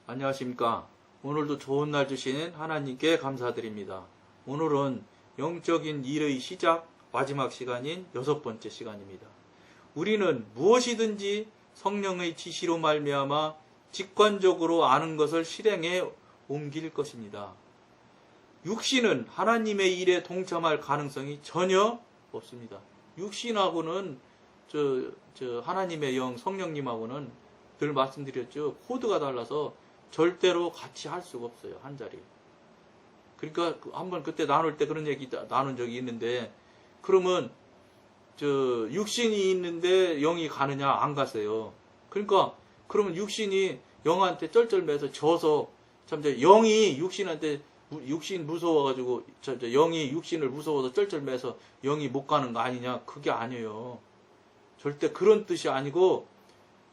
안녕하십니까. 오늘도 좋은 날 주신 하나님께 감사드립니다. 오늘은 영적인 일의 시작, 마지막 시간인 6번째 시간입니다. 우리는 무엇이든지 성령의 지시로 말미암아 직관적으로 아는 것을 실행에 옮길 것입니다. 육신은 하나님의 일에 동참할 가능성이 전혀 없습니다. 육신하고는 하나님의 영, 성령님하고는 늘 말씀드렸죠. 코드가 달라서 절대로 같이 할 수가 없어요. 한 자리. 그러니까 한번 그때 나눌 때 그런 얘기 나눈 적이 있는데, 그러면 육신이 있는데 영이 가느냐? 안 갔어요. 그러니까 그러면 육신이 영한테 쩔쩔매서 져서 참 영이 육신한테 육신 무서워가지고 영이 육신을 무서워서 쩔쩔매서 영이 못 가는 거 아니냐? 그게 아니에요. 절대 그런 뜻이 아니고,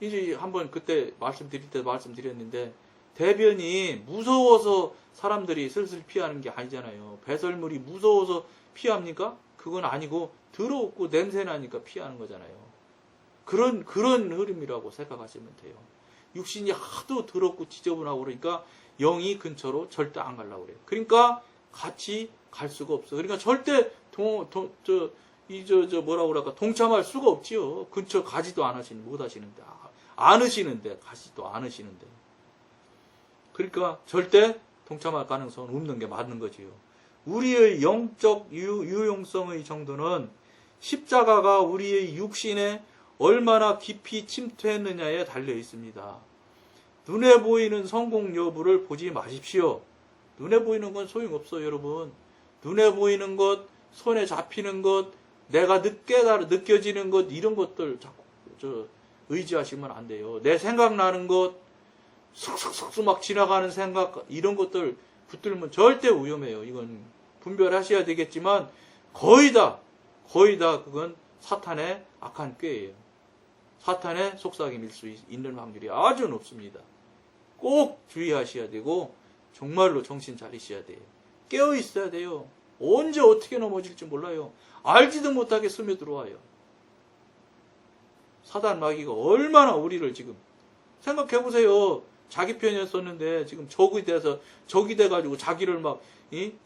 이제 한번 그때 말씀드릴 때 말씀드렸는데, 대변이 무서워서 사람들이 슬슬 피하는 게 아니잖아요. 배설물이 무서워서 피합니까? 그건 아니고 더럽고 냄새나니까 피하는 거잖아요. 그런 흐름이라고 생각하시면 돼요. 육신이 하도 더럽고 지저분하고 그러니까 영이 근처로 절대 안 가려고 그래요. 그러니까 같이 갈 수가 없어. 그러니까 절대 뭐라고 그럴까, 동참할 수가 없지요. 근처 가지도 못 하시는데, 않으시는데, 가지도 않으시는데. 그러니까 절대 동참할 가능성은 없는 게 맞는 거지요. 우리의 영적 유용성의 정도는 십자가가 우리의 육신에 얼마나 깊이 침투했느냐에 달려 있습니다. 눈에 보이는 성공 여부를 보지 마십시오. 눈에 보이는 건 소용없어요, 여러분. 눈에 보이는 것, 손에 잡히는 것, 내가 느껴지는 것, 이런 것들 자꾸 의지하시면 안 돼요. 내 생각나는 것, 쑥쑥쑥 막 지나가는 생각, 이런 것들 붙들면 절대 위험해요. 이건 분별하셔야 되겠지만 거의 다 그건 사탄의 악한 꾀예요. 사탄의 속삭임일 수 있는 확률이 아주 높습니다. 꼭 주의하셔야 되고 정말로 정신 차리셔야 돼요. 깨어 있어야 돼요. 언제 어떻게 넘어질지 몰라요. 알지도 못하게 스며들어와요. 사단 마귀가 얼마나 우리를 지금 생각해보세요. 자기 편이었었는데 지금 적이 돼가지고 자기를 막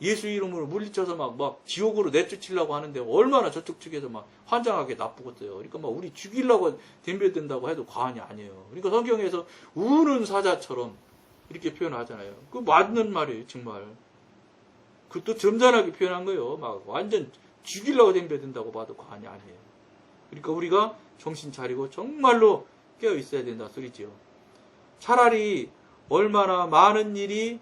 예수 이름으로 물리쳐서 막 지옥으로 내쫓으려고 하는데 얼마나 저쪽 측에서 막 환장하게 나쁘겠어요. 그러니까 막 우리 죽이려고 덤벼든다고 해도 과언이 아니에요. 그러니까 성경에서 우는 사자처럼 이렇게 표현하잖아요. 그 맞는 말이에요, 정말. 그것도 점잖하게 표현한 거예요. 막 완전 죽이려고 덤벼든다고 봐도 과언이 아니에요. 그러니까 우리가 정신 차리고 정말로 깨어 있어야 된다 소리지요. 차라리 얼마나 많은 일이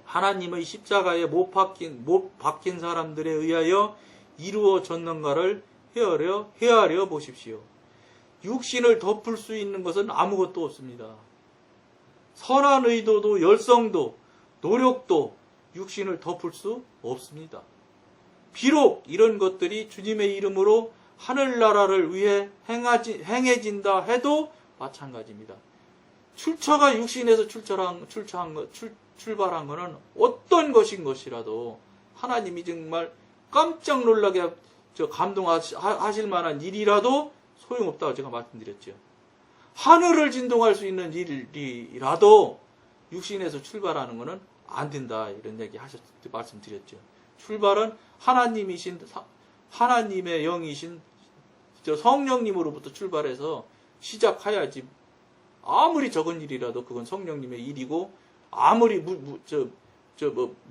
하나님의 십자가에 못 박힌 사람들에 의하여 이루어졌는가를 헤아려 보십시오. 육신을 덮을 수 있는 것은 아무것도 없습니다. 선한 의도도 열성도 노력도 육신을 덮을 수 없습니다. 비록 이런 것들이 주님의 이름으로 하늘나라를 위해 행해진다 해도 마찬가지입니다. 출처가 육신에서 출발한 것은 어떤 것인 것이라도 하나님이 정말 깜짝 놀라게 감동하실 만한 일이라도 소용없다고 제가 말씀드렸죠. 하늘을 진동할 수 있는 일이라도 육신에서 출발하는 것은 안 된다, 이런 얘기 말씀드렸죠. 출발은 하나님의 영이신 성령님으로부터 출발해서 시작해야지. 아무리 적은 일이라도 그건 성령님의 일이고, 아무리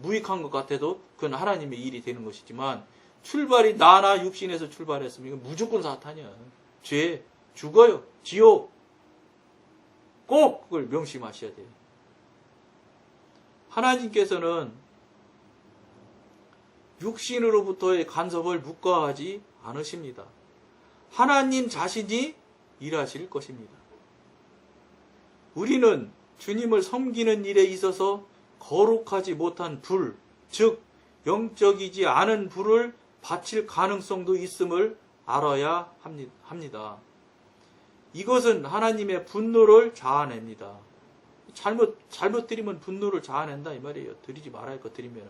무익한 것 같아도 그건 하나님의 일이 되는 것이지만, 출발이 나나 육신에서 출발했으면 이건 무조건 사탄이야. 죄, 죽어요. 지옥. 꼭 그걸 명심하셔야 돼요. 하나님께서는 육신으로부터의 간섭을 묵과하지 않으십니다. 하나님 자신이 일하실 것입니다. 우리는 주님을 섬기는 일에 있어서 거룩하지 못한 불, 즉 영적이지 않은 불을 바칠 가능성도 있음을 알아야 합니다. 이것은 하나님의 분노를 자아냅니다. 잘못 드리면 분노를 자아낸다 이 말이에요. 드리지 말아야 할 것 드리면.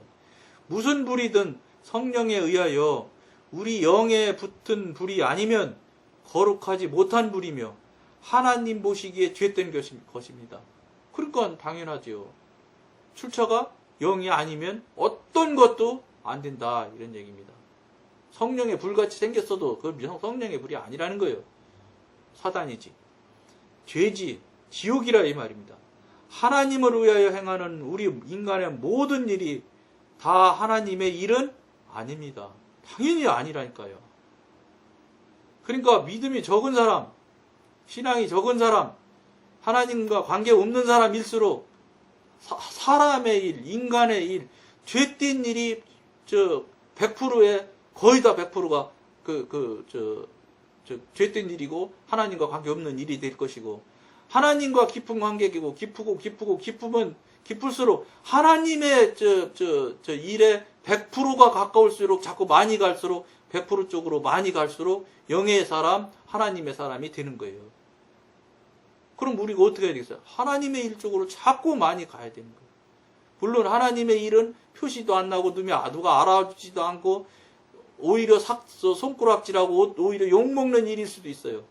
무슨 불이든 성령에 의하여 우리 영에 붙은 불이 아니면 거룩하지 못한 불이며 하나님 보시기에 죄된 것입니다. 그러니까 당연하죠. 출처가 영이 아니면 어떤 것도 안 된다 이런 얘기입니다. 성령의 불같이 생겼어도 그 성령의 불이 아니라는 거예요. 사단이지. 죄지. 지옥이라 이 말입니다. 하나님을 위하여 행하는 우리 인간의 모든 일이 다 하나님의 일은 아닙니다. 당연히 아니라니까요. 그러니까 믿음이 적은 사람, 신앙이 적은 사람, 하나님과 관계 없는 사람일수록 사람의 일, 인간의 일, 죄된 일이 100%에 거의 다 100%가 죄된 일이고 하나님과 관계 없는 일이 될 것이고, 하나님과 깊은 관계이고 깊으면 깊을수록 하나님의 일에 100%가 가까울수록 자꾸 많이 갈수록 100% 쪽으로 많이 갈수록 영의 사람, 하나님의 사람이 되는 거예요. 그럼 우리가 어떻게 해야 되겠어요? 하나님의 일 쪽으로 자꾸 많이 가야 되는 거예요. 물론 하나님의 일은 표시도 안 나고 누가 알아주지도 않고 오히려 손가락질하고 오히려 욕먹는 일일 수도 있어요.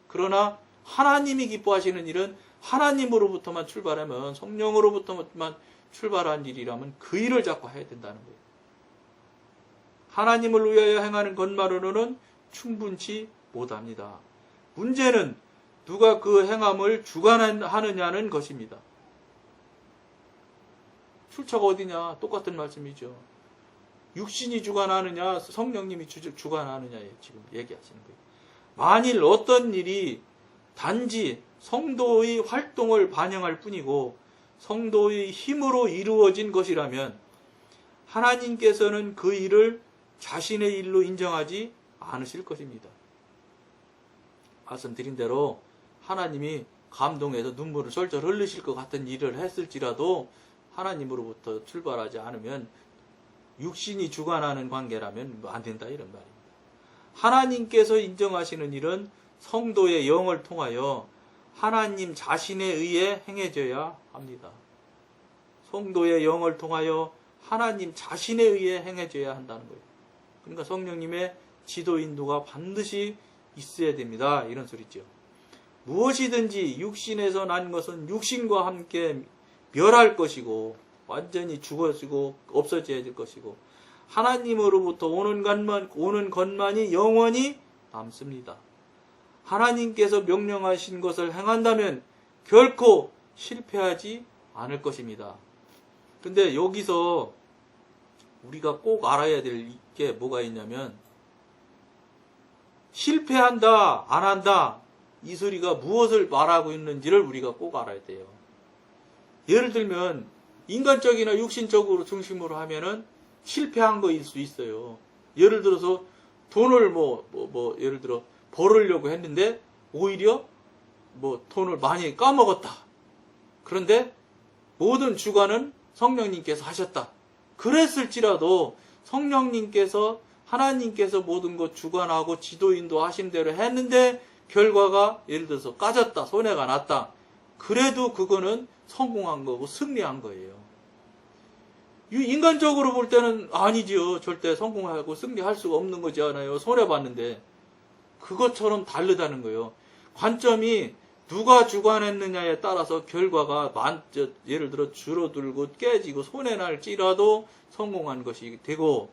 그러나 하나님이 기뻐하시는 일은 하나님으로부터만 출발하면, 성령으로부터만 출발한 일이라면 그 일을 자꾸 해야 된다는 거예요. 하나님을 위하여 행하는 것만으로는 충분치 못합니다. 문제는 누가 그 행함을 주관하느냐는 것입니다. 출처가 어디냐? 똑같은 말씀이죠. 육신이 주관하느냐, 성령님이 주관하느냐에 지금 얘기하시는 거예요. 만일 어떤 일이 단지 성도의 활동을 반영할 뿐이고 성도의 힘으로 이루어진 것이라면 하나님께서는 그 일을 자신의 일로 인정하지 않으실 것입니다. 말씀드린 대로 하나님이 감동해서 눈물을 솔솔 흘리실 것 같은 일을 했을지라도 하나님으로부터 출발하지 않으면, 육신이 주관하는 관계라면 안 된다 이런 말입니다. 하나님께서 인정하시는 일은 성도의 영을 통하여 하나님 자신에 의해 행해져야 합니다. 성도의 영을 통하여 하나님 자신에 의해 행해져야 한다는 거예요. 그러니까 성령님의 지도 인도가 반드시 있어야 됩니다. 이런 소리죠. 무엇이든지 육신에서 난 것은 육신과 함께 멸할 것이고 완전히 죽어지고 없어져야 될 것이고, 하나님으로부터 오는 것만이 영원히 남습니다. 하나님께서 명령하신 것을 행한다면 결코 실패하지 않을 것입니다. 근데 여기서 우리가 꼭 알아야 될 게 뭐가 있냐면, 실패한다, 안 한다, 이 소리가 무엇을 말하고 있는지를 우리가 꼭 알아야 돼요. 예를 들면 인간적이나 육신적으로 중심으로 하면은 실패한 거일 수 있어요. 예를 들어서 돈을 예를 들어 벌으려고 했는데 오히려 돈을 많이 까먹었다. 그런데 모든 주관은 성령님께서 하셨다. 그랬을지라도 성령님께서, 하나님께서 모든 것 주관하고 지도 인도하신 대로 했는데 결과가 예를 들어서 까졌다, 손해가 났다. 그래도 그거는 성공한 거고 승리한 거예요. 인간적으로 볼 때는 아니지요. 절대 성공하고 승리할 수가 없는 거잖아요. 손해봤는데. 그것처럼 다르다는 거예요. 관점이 누가 주관했느냐에 따라서 결과가 예를 들어 줄어들고 깨지고 손해날지라도 성공한 것이 되고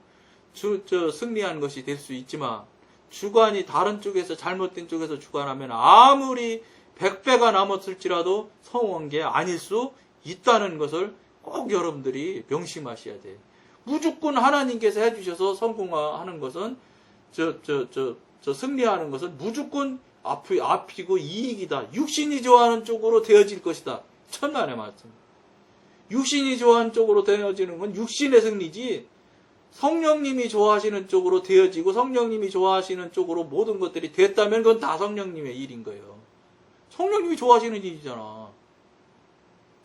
승리한 것이 될 수 있지만, 주관이 다른 쪽에서, 잘못된 쪽에서 주관하면 아무리 100배가 남았을지라도 성공한 게 아닐 수 있다는 것을 꼭 여러분들이 명심하셔야 돼요. 무조건 하나님께서 해주셔서 성공하는 것은, 승리하는 것은 무조건 앞이고 이익이다. 육신이 좋아하는 쪽으로 되어질 것이다. 천만의 말씀. 육신이 좋아하는 쪽으로 되어지는 건 육신의 승리지, 성령님이 좋아하시는 쪽으로 되어지고 성령님이 좋아하시는 쪽으로 모든 것들이 됐다면 그건 다 성령님의 일인 거예요. 성령님이 좋아하시는 일이잖아.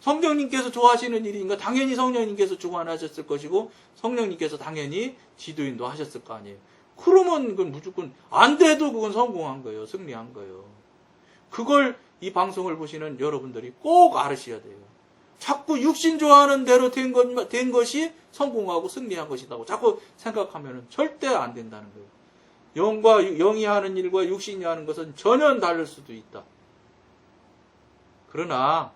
성령님께서 좋아하시는 일이니까 당연히 성령님께서 주관하셨을 것이고 성령님께서 당연히 지도인도 하셨을 거 아니에요. 그러면 그건 무조건 안 돼도 그건 성공한 거예요. 승리한 거예요. 그걸 이 방송을 보시는 여러분들이 꼭 알으셔야 돼요. 자꾸 육신 좋아하는 대로 된 것이 성공하고 승리한 것이라고 자꾸 생각하면 절대 안 된다는 거예요. 영이 하는 일과 육신이 하는 것은 전혀 다를 수도 있다. 그러나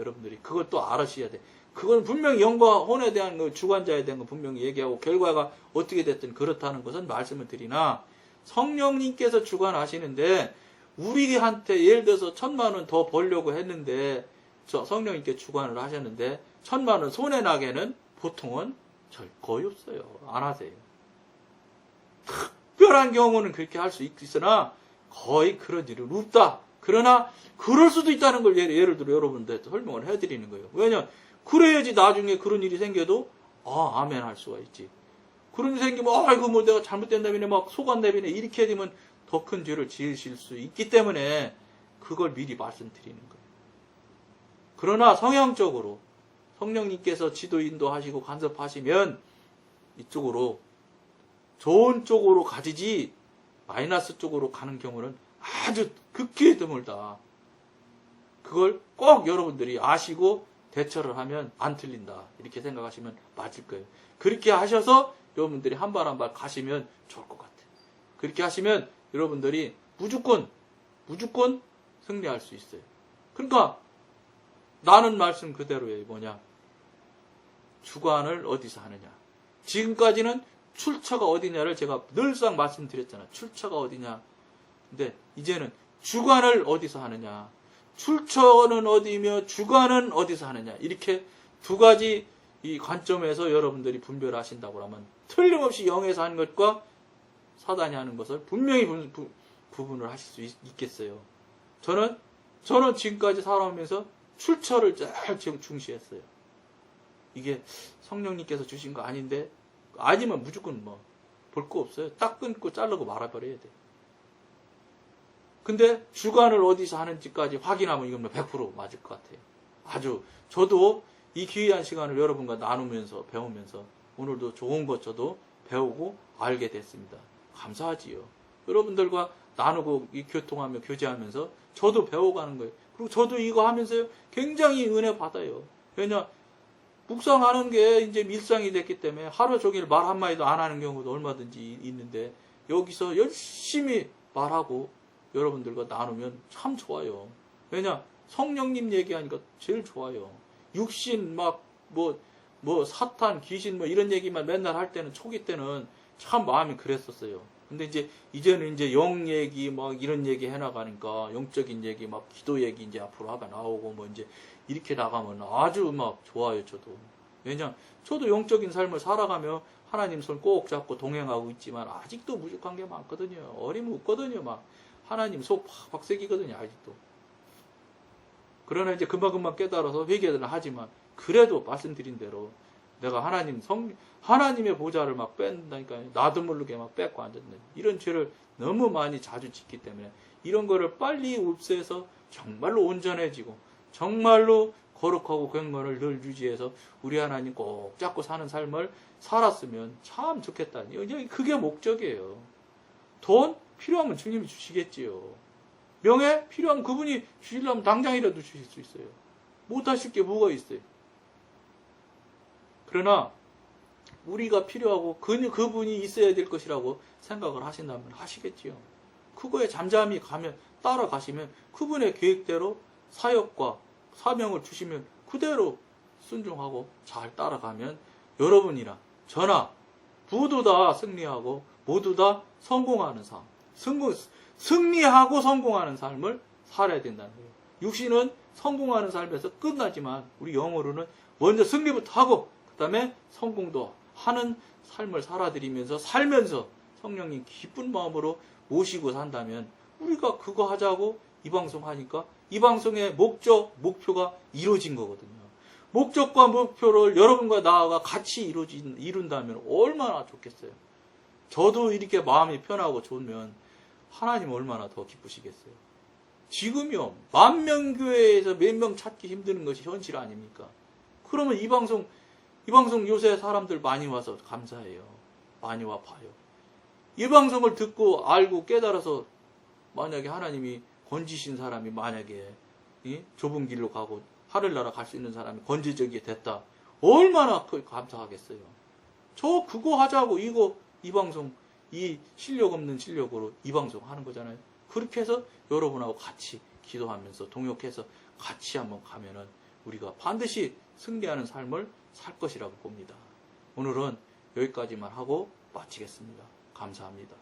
여러분들이 그걸 또 알으셔야 돼. 그건 분명히 영과 혼에 대한 그 주관자에 대한 거 분명히 얘기하고 결과가 어떻게 됐든 그렇다는 것은 말씀을 드리나 성령님께서 주관하시는데 우리한테 예를 들어서 1,000만 원 더 벌려고 했는데 성령님께 주관을 하셨는데 1,000만 원 손해 나게는 보통은 거의 없어요. 안 하세요. 특별한 경우는 그렇게 할 수 있으나 거의 그런 일은 없다. 그러나 그럴 수도 있다는 걸 예를 들어 여러분들한테 설명을 해드리는 거예요. 왜냐? 그래야지 나중에 그런 일이 생겨도 아멘 할 수가 있지. 그런 일이 생기면 아이고 뭐 내가 잘못된 다음에 막 속았다며 이렇게 되면 더 큰 죄를 지으실 수 있기 때문에 그걸 미리 말씀드리는 거예요. 그러나 성향적으로 성령님께서 지도 인도하시고 간섭하시면 이쪽으로 좋은 쪽으로 가지지 마이너스 쪽으로 가는 경우는 아주 극히 드물다. 그걸 꼭 여러분들이 아시고 대처를 하면 안 틀린다. 이렇게 생각하시면 맞을 거예요. 그렇게 하셔서 여러분들이 한 발 한 발 가시면 좋을 것 같아요. 그렇게 하시면 여러분들이 무조건 승리할 수 있어요. 그러니까 나는 말씀 그대로예요. 뭐냐? 주관을 어디서 하느냐. 지금까지는 출처가 어디냐를 제가 늘상 말씀드렸잖아요. 출처가 어디냐. 근데 이제는 주관을 어디서 하느냐. 출처는 어디며 주관은 어디서 하느냐. 이렇게 두 가지 이 관점에서 여러분들이 분별하신다고 하면 틀림없이 영에서 하는 것과 사단이 하는 것을 분명히 구분을 하실 수 있겠어요. 저는 지금까지 살아오면서 출처를 제일 중시했어요. 이게 성령님께서 주신 거 아닌데 아니면 무조건 볼 거 없어요. 딱 끊고 자르고 말아버려야 돼. 근데 주관을 어디서 하는지까지 확인하면 이건 100% 맞을 것 같아요. 저도 이 귀한 시간을 여러분과 나누면서 배우면서 오늘도 좋은 것 저도 배우고 알게 됐습니다. 감사하지요. 여러분들과 나누고 이 교통하며 교제하면서 저도 배워가는 거예요. 그리고 저도 이거 하면서요 굉장히 은혜 받아요. 왜냐 묵상하는 게 이제 일상이 됐기 때문에 하루 종일 말 한마디도 안 하는 경우도 얼마든지 있는데 여기서 열심히 말하고 여러분들과 나누면 참 좋아요. 왜냐 성령님 얘기하니까 제일 좋아요. 육신 사탄 귀신 이런 얘기만 맨날 할 때는 초기 때는 참 마음이 그랬었어요. 근데 이제는 영 얘기 이런 얘기 해나가니까 영적인 얘기 기도 얘기 이제 앞으로 하가 나오고 이제 이렇게 나가면 아주 좋아요. 저도. 왜냐 저도 영적인 삶을 살아가며 하나님 손 꼭 잡고 동행하고 있지만 아직도 부족한 게 많거든요. 어림이 없거든요. 하나님 속 팍팍 새기거든요. 아직도. 그러나 이제 금방금방 깨달아서 회개는 하지만 그래도 말씀드린 대로 내가 하나님의 보좌를 뺀다니까요. 나도 모르게 뺏고 앉았네. 이런 죄를 너무 많이 자주 짓기 때문에 이런 거를 빨리 없애서 정말로 온전해지고 정말로 거룩하고 경건을 늘 유지해서 우리 하나님 꼭 잡고 사는 삶을 살았으면 참 좋겠다. 그게 목적이에요. 돈 필요하면 주님이 주시겠지요. 명예 필요하면 그분이 주시려면 당장이라도 주실 수 있어요. 못하실 게 뭐가 있어요. 그러나 우리가 필요하고 그분이 있어야 될 것이라고 생각을 하신다면 하시겠지요. 그거에 잠잠히 따라가시면 그분의 계획대로 사역과 사명을 주시면 그대로 순종하고 잘 따라가면 여러분이나 저나 모두 다 승리하고 모두 다 성공하는 삶. 승리하고 성공하는 삶을 살아야 된다는 거예요. 육신은 성공하는 삶에서 끝나지만 우리 영어로는 먼저 승리부터 하고 그 다음에 성공도 하는 삶을 살아드리면서 살면서 성령님 기쁜 마음으로 모시고 산다면 우리가 그거 하자고 이 방송 하니까 이 방송의 목표가 이루어진 거거든요. 목적과 목표를 여러분과 나와 같이 이룬다면 얼마나 좋겠어요. 저도 이렇게 마음이 편하고 좋으면 하나님 얼마나 더 기쁘시겠어요. 지금요 10,000교회에서 몇 명 찾기 힘드는 것이 현실 아닙니까? 그러면 이 방송 요새 사람들 많이 와서 감사해요. 많이 와 봐요. 이 방송을 듣고 알고 깨달아서 만약에 하나님이 건지신 사람이 만약에 좁은 길로 가고 하늘나라 갈 수 있는 사람이 건지적이 됐다. 얼마나 감사하겠어요. 저 그거 하자고 이 방송 이 실력 없는 실력으로 이 방송 하는 거잖아요. 그렇게 해서 여러분하고 같이 기도하면서 동역해서 같이 한번 가면은 우리가 반드시 승리하는 삶을 살 것이라고 봅니다. 오늘은 여기까지만 하고 마치겠습니다. 감사합니다.